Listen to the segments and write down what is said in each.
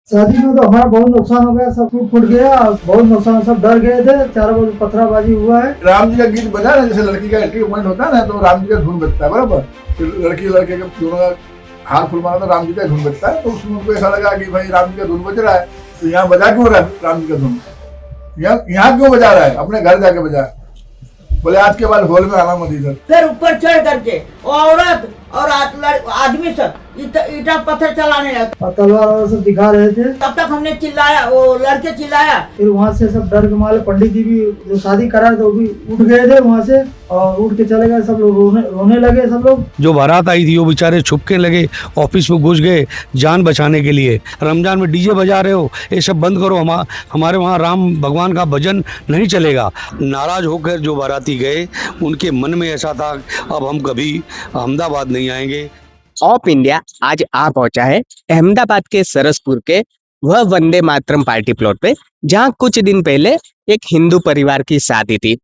शादी में तो हमारा बहुत नुकसान हो गया, सब टूट फूट गया, बहुत नुकसान, सब डर गए थे, चारों बजे पथराबाजी हुआ है। राम जी का गीत बजा ना, जैसे लड़की का एंट्री पॉइंट होता है ना, तो राम जी का धुन बजता है बराबर। फिर लड़की लड़के के दोनों का हाथ फुलवाना तो राम जी का धुन बजता है। तो उसमें उनको ऐसा लगा कि भाई राम जी का धुन बज रहा है, तो यहाँ बजा क्यों रहा है राम जी का धुन, यहाँ क्यों बजा रहा है, अपने घर जाके बजा। बोले आज के बाद हॉल में आना मत इधर। फिर ऊपर चढ़ करके औरत और आदमी सब ईटा पत्थर चलाने लगे और तलवार और सब दिखा रहे थे। तब तक हमने चिल्लाया, वो लड़के चिल्लाया। फिर वहाँ से सब डर के मारे, पंडित जी भी जो शादी करा थे वो भी उठ गए थे वहाँ से, और उठ के चले गए, सब लोग रोने लगे सब लोग। जो बारात आई थी वो बेचारे छुपके लगे, ऑफिस में घुस गए जान बचाने के लिए। रमजान में डीजे बजा रहे हो, ये सब बंद करो, हमारे वहाँ राम भगवान का भजन नहीं चलेगा। नाराज होकर जो बाराती गए उनके मन में ऐसा था अब हम कभी अहमदाबाद नहीं आएंगे। ऑफ इंडिया आज आ पहुंचा है अहमदाबाद के सरसपुर के वह वंदे मातरम पार्टी प्लॉट पे, जहां कुछ दिन पहले एक हिंदू परिवार की शादी थी।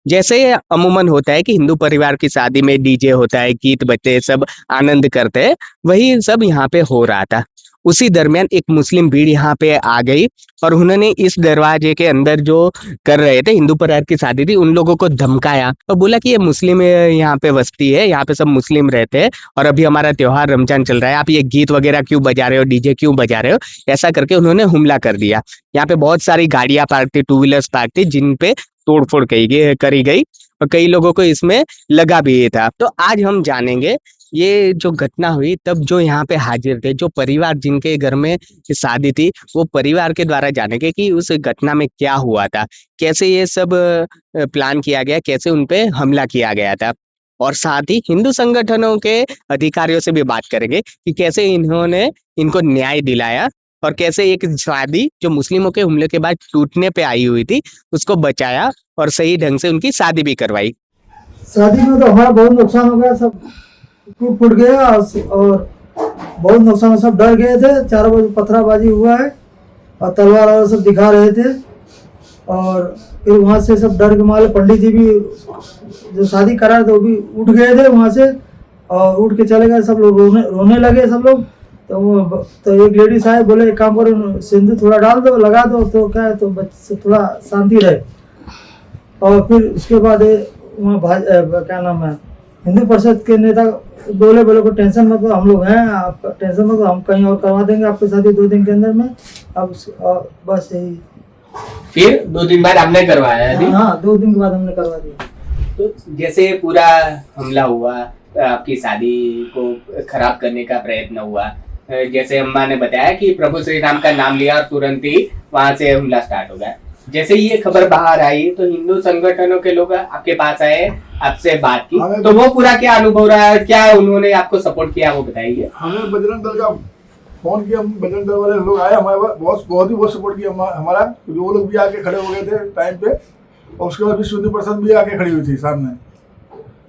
जैसे ये अमूमन होता है कि हिंदू परिवार की शादी में डीजे होता है, गीत बजते, सब आनंद करते हैं, वही सब यहाँ पे हो रहा था। उसी दरमियान एक मुस्लिम भीड़ यहाँ पे आ गई और उन्होंने इस दरवाजे के अंदर जो कर रहे थे, हिंदू परिवार की शादी थी, उन लोगों को धमकाया और बोला कि ये मुस्लिम यहाँ पे बस्ती है, यहाँ पे सब मुस्लिम रहते हैं और अभी हमारा त्योहार रमजान चल रहा है, आप ये गीत वगैरह क्यों बजा रहे हो, डीजे क्यों बजा रहे हो। ऐसा करके उन्होंने हमला कर दिया। यहाँ पे बहुत सारी गाड़ियां पार्क थी, टू व्हीलर्स पार्क थी, जिन पे तोड़फोड़ करी गई और कई लोगों को इसमें लगा भी था। तो आज हम जानेंगे ये जो घटना हुई, तब जो यहाँ पे हाजिर थे, जो परिवार जिनके घर में शादी थी, वो परिवार के द्वारा जानेंगे कि उस घटना में क्या हुआ था, कैसे ये सब प्लान किया गया, कैसे उनपे हमला किया गया था। और साथ ही हिंदू संगठनों के अधिकारियों से भी बात करेंगे कि कैसे इन्होंने इनको न्याय दिलाया और कैसे एक शादी जो मुस्लिमों के हमले के बाद टूटने पे आई हुई थी उसको बचाया और सही ढंग से उनकी शादी भी करवाई। शादी में तो हमारा बहुत नुकसान हो गया, सब टूट फूट गया, और बहुत नुकसान, सब डर गए थे, चारों बजे पथराबाजी हुआ है और तलवार और सब दिखा रहे थे। और फिर वहाँ से सब डर के मारे, पंडित जी भी जो शादी करा थे वो भी उठ गए थे वहाँ से, और उठ के चले गए, सब लोग रोने लगे सब लोग। तो एक लेडीज आए, बोले एक काम करो, सिंदूर थोड़ा डाल दो, लगा दो, तो क्या है, तो बच्चे थोड़ा शांति रहे। और फिर उसके बाद वहाँ क्या नाम है, हिंदू परिषद के नेता बोले को टेंशन मत लो, हम लोग हैं, आप टेंशन मत लो, हम कहीं और करवा देंगे आपकी शादी 2 दिन के अंदर में। अब बस यही। फिर 2 दिन बाद हमने करवाया है अभी। हाँ, 2 दिन के बाद हमने करवा दिया। तो जैसे पूरा हमला हुआ, आपकी शादी को खराब करने का प्रयत्न हुआ, जैसे अम्मा ने बताया कि प्रभु श्री राम का नाम लिया और तुरंत ही वहां से हमला स्टार्ट हो गया। जैसे ये खबर बाहर आई तो हिंदू संगठनों के लोग आपके पास आए, आपसे बात की, तो वो पूरा क्या अनुभव रहा है, क्या उन्होंने आपको सपोर्ट किया, वो बताइए। हमें बजरंग दल का फोन किया, बजरंग दल वाले लोग आए हमारे पास, बहुत सपोर्ट किया हमारा, क्योंकि वो लोग भी आके खड़े हो गए थे टाइम पे। और उसके बाद विश्व हिंदू परिषद भी आके खड़ी हुई थी सामने,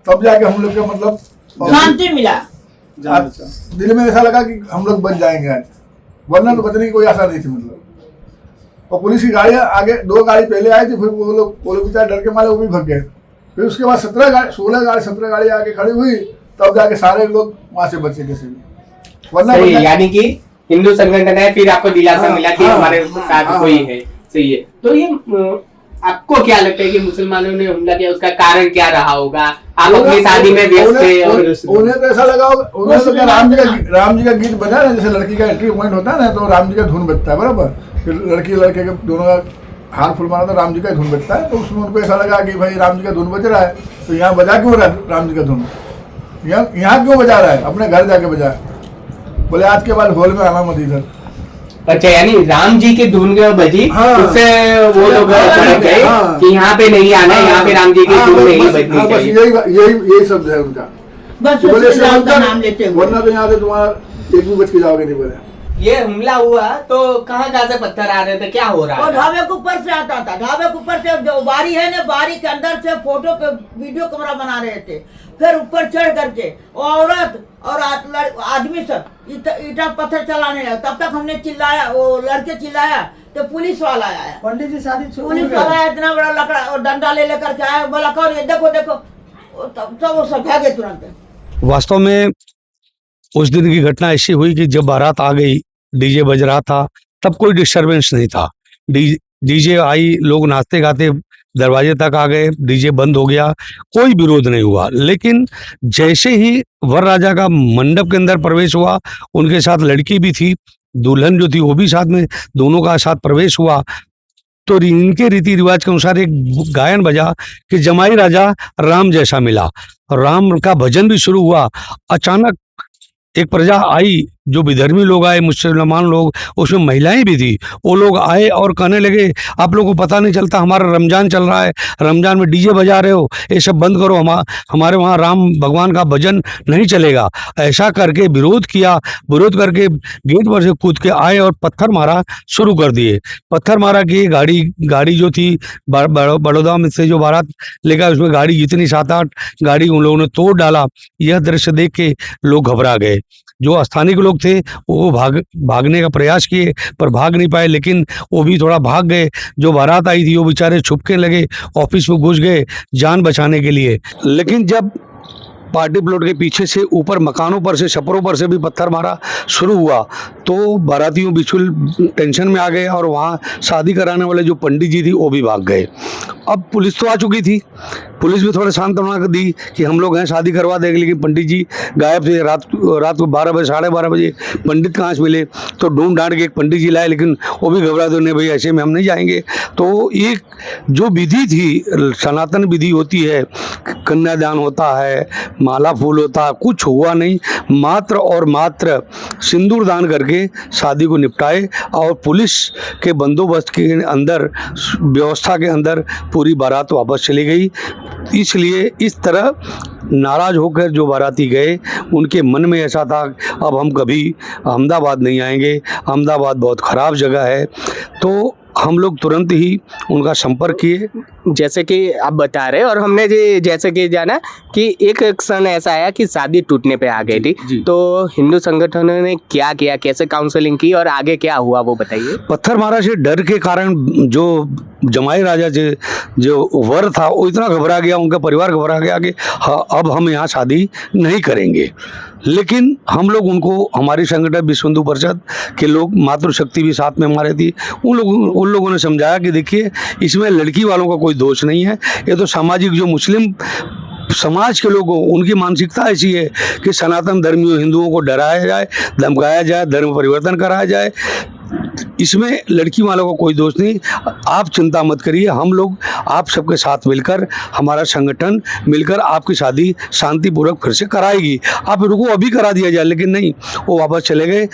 तब जाके हम लोग का मतलब शांति मिला। दिल में ऐसा लगा कि हम लोग बच जाएंगे आज, वरना तो बचने की कोई आशा नहीं थी मतलब। और पुलिस की गाड़ियाँ आगे, 2 गाड़ी पहले आई थी, फिर वो लोग बेचारे डर के मारे वो भी भाग गए। फिर उसके बाद 17 गाड़ी आके खड़ी हुई, तब जाके सारे लोग वहां से बचे कैसे भी, वरना यानी कि हिंदू संगठन है, फिर आपको दिलासा मिला कि हमारे साथ कोई है। सही है। तो ये आपको क्या लगता है कि मुसलमानों ने हमला किया, उसका कारण क्या रहा होगा? आप अपनी शादी में व्यस्त थे और उन्हें तो ऐसा लगा होगा, उन्हें तो राम जी का गीत बजा ना, जैसे लड़की का एंट्री पॉइंट होता है ना, तो राम जी का धुन बजता है बराबर। फिर लड़की लड़के के दोनों का हाथ फुलवाना तो राम जी का धुन बजता है। तो उसमें उनको ऐसा लगा कि भाई राम जी का धुन बज रहा है, तो यहाँ बजा क्यों रहा है राम जी का धुन, यहाँ क्यों बजा रहा है, अपने घर जाके बजा। बोले आज के बाद हॉल में आना मत इधर। अच्छा, यानी राम जी की धुन बजी, हाँ, उससे वो लोग भड़क गए कि यहाँ पे नहीं आना है, यहाँ पे राम जी की धुन नहीं बजनी चाहिए। यही शब्द है उनका, बस राम का नाम लेते हुए। वरना तो यहाँ से तुम्हारा एक भी बच के जाओगे नहीं। बोले ये हमला हुआ तो कहाँ से पत्थर आ रहे थे, क्या हो रहा और है? ढाबे के ऊपर से आता था, ढाबे के ऊपर से जो बारी है ना, बारी के अंदर से फोटो पे वीडियो कैमरा बना रहे थे। फिर ऊपर चढ़ करके औरत और आदमी सब ईटा पत्थर चलाने लगे। तब तक हमने चिल्लाया, वो लड़के चिल्लाया, तो पुलिस वाला आया, पंडित जी शादी पुलिस वाला आया, इतना बड़ा लकड़ा और डंडा ले लेकर के आया, बोला कौन ये, देखो देखो, तब वो सब भागे तुरंत। वास्तव में उस दिन की घटना ऐसी हुई कि जब बारात आ गई, डीजे बज रहा था, तब कोई डिस्टरबेंस नहीं था। डीजे आई, लोग नाचते गाते दरवाजे तक आ गए, डीजे बंद हो गया, कोई विरोध नहीं हुआ। लेकिन जैसे ही वर राजा का मंडप के अंदर प्रवेश हुआ, उनके साथ लड़की भी थी, दुल्हन जो थी वो भी साथ में, दोनों का साथ प्रवेश हुआ, तो इनके रीति रिवाज के अनुसार एक गायन बजा कि जमाई राजा राम जैसा मिला, राम का भजन भी शुरू हुआ। अचानक एक प्रजा आई, जो विधर्मी लोग आए, मुसलमान लोग, उसमें महिलाएं भी थी, वो लोग आए और कहने लगे आप लोगों को पता नहीं चलता, हमारा रमजान चल रहा है, रमजान में डीजे बजा रहे हो, ये सब बंद करो, हमारे वहाँ राम भगवान का भजन नहीं चलेगा। ऐसा करके विरोध किया, विरोध करके गेट पर से कूद के आए और पत्थर मारा शुरू कर दिए। पत्थर मारा कि गाड़ी जो थी बड़ौदा में से जो बारात लेकर, उसमें गाड़ी जितनी 7-8 गाड़ी उन लोगों ने तोड़ डाला। यह दृश्य देख के लोग घबरा गए। जो स्थानिक लोग थे वो भागने का प्रयास किए पर भाग नहीं पाए, लेकिन वो भी थोड़ा भाग गए। जो बारात आई थी वो बेचारे छुपके लगे, ऑफिस में घुस गए जान बचाने के लिए। लेकिन जब पार्टी प्लॉट के पीछे से ऊपर मकानों पर से, छपरों पर से भी पत्थर मारा शुरू हुआ, तो बारातियों बिल्कुल टेंशन में आ गए और वहाँ शादी कराने वाले जो पंडित जी थी वो भी भाग गए। अब पुलिस तो आ चुकी थी, पुलिस भी थोड़ा सांत्वना कर दी कि हम लोग हैं, शादी करवा देंगे, लेकिन पंडित जी गायब थे। रात को 12 बजे, 12:30 बजे पंडित कहाँ से मिले, तो ढूंढ ढांड के एक पंडित जी लाए, लेकिन वो भी घबरा दो, नहीं भाई ऐसे में हम नहीं जाएंगे। तो एक जो विधि थी, सनातन विधि होती है, कन्यादान होता है, माला फूल होता है, कुछ हुआ नहीं, मात्र और मात्र सिंदूर दान करके शादी को निपटाए और पुलिस के बंदोबस्त के अंदर, व्यवस्था के अंदर पूरी बारात वापस चली गई। इसलिए इस तरह नाराज होकर जो बाराती गए, उनके मन में ऐसा था अब हम कभी अहमदाबाद नहीं आएंगे, अहमदाबाद बहुत ख़राब जगह है। तो हम लोग तुरंत ही उनका संपर्क किए। जैसे कि आप बता रहे, और हमने जैसे कि जाना कि एक क्षण ऐसा आया कि शादी टूटने पे आ गई थी, तो हिंदू संगठनों ने क्या किया, कैसे काउंसलिंग की और आगे क्या हुआ वो बताइए। पत्थर मारा से डर के कारण जो जमाई राजा जो वर था वो इतना घबरा गया, उनका परिवार घबरा गया कि हाँ अब हम यहाँ शादी नहीं करेंगे। लेकिन हम लोग उनको, हमारी संगठन विश्व हिंदू परिषद के लोग, मातृशक्ति भी साथ में हमारे थी, उन लोगों ने समझाया कि देखिए इसमें लड़की वालों का कोई दोष नहीं है, ये तो सामाजिक जो मुस्लिम समाज के लोगों, उनकी मानसिकता ऐसी है कि सनातन धर्मियों हिंदुओं को डराया जाए, धमकाया जाए, धर्म परिवर्तन कराया जाए, इसमें लड़की वालों का कोई दोष नहीं। आप चिंता मत करिए, हम लोग आप सबके साथ मिलकर, हमारा संगठन मिलकर आपकी शादी शांतिपूर्वक फिर से कराएगी, आप रुको अभी करा दिया जाए। लेकिन नहीं, वो वापस चले गए।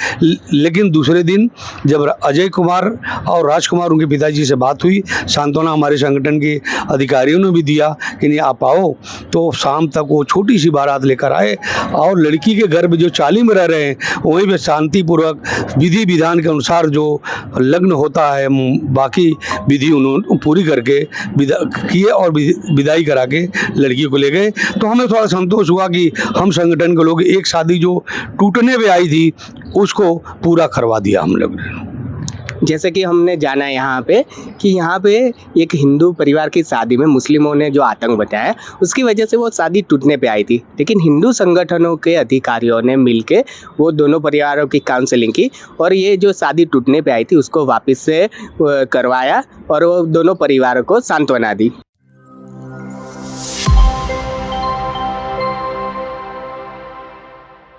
लेकिन दूसरे दिन जब अजय कुमार और राजकुमार, उनके पिताजी से बात हुई, सांत्वना हमारे संगठन के अधिकारियों ने भी दिया कि नहीं आप आओ, तो शाम तक वो छोटी सी बारात लेकर आए और लड़की के घर में जो चाली में रह रहे हैं वहीं पर शांतिपूर्वक विधि विधान के अनुसार जो लग्न होता है, बाकी विधि उन्होंने पूरी करके किए और विदाई करा के लड़की को ले गए। तो हमें थोड़ा संतोष हुआ कि हम संगठन के लोग एक शादी जो टूटने पे आई थी उसको पूरा करवा दिया हम लोग ने। जैसे कि हमने जाना यहाँ पे कि यहाँ पे एक हिंदू परिवार की शादी में मुस्लिमों ने जो आतंक बताया, उसकी वजह से वो शादी टूटने पे आई थी, लेकिन हिंदू संगठनों के अधिकारियों ने मिलके वो दोनों परिवारों की काउंसलिंग की और ये जो शादी टूटने पे आई थी उसको वापस से करवाया और वो दोनों परिवारों को सांत्वना दी।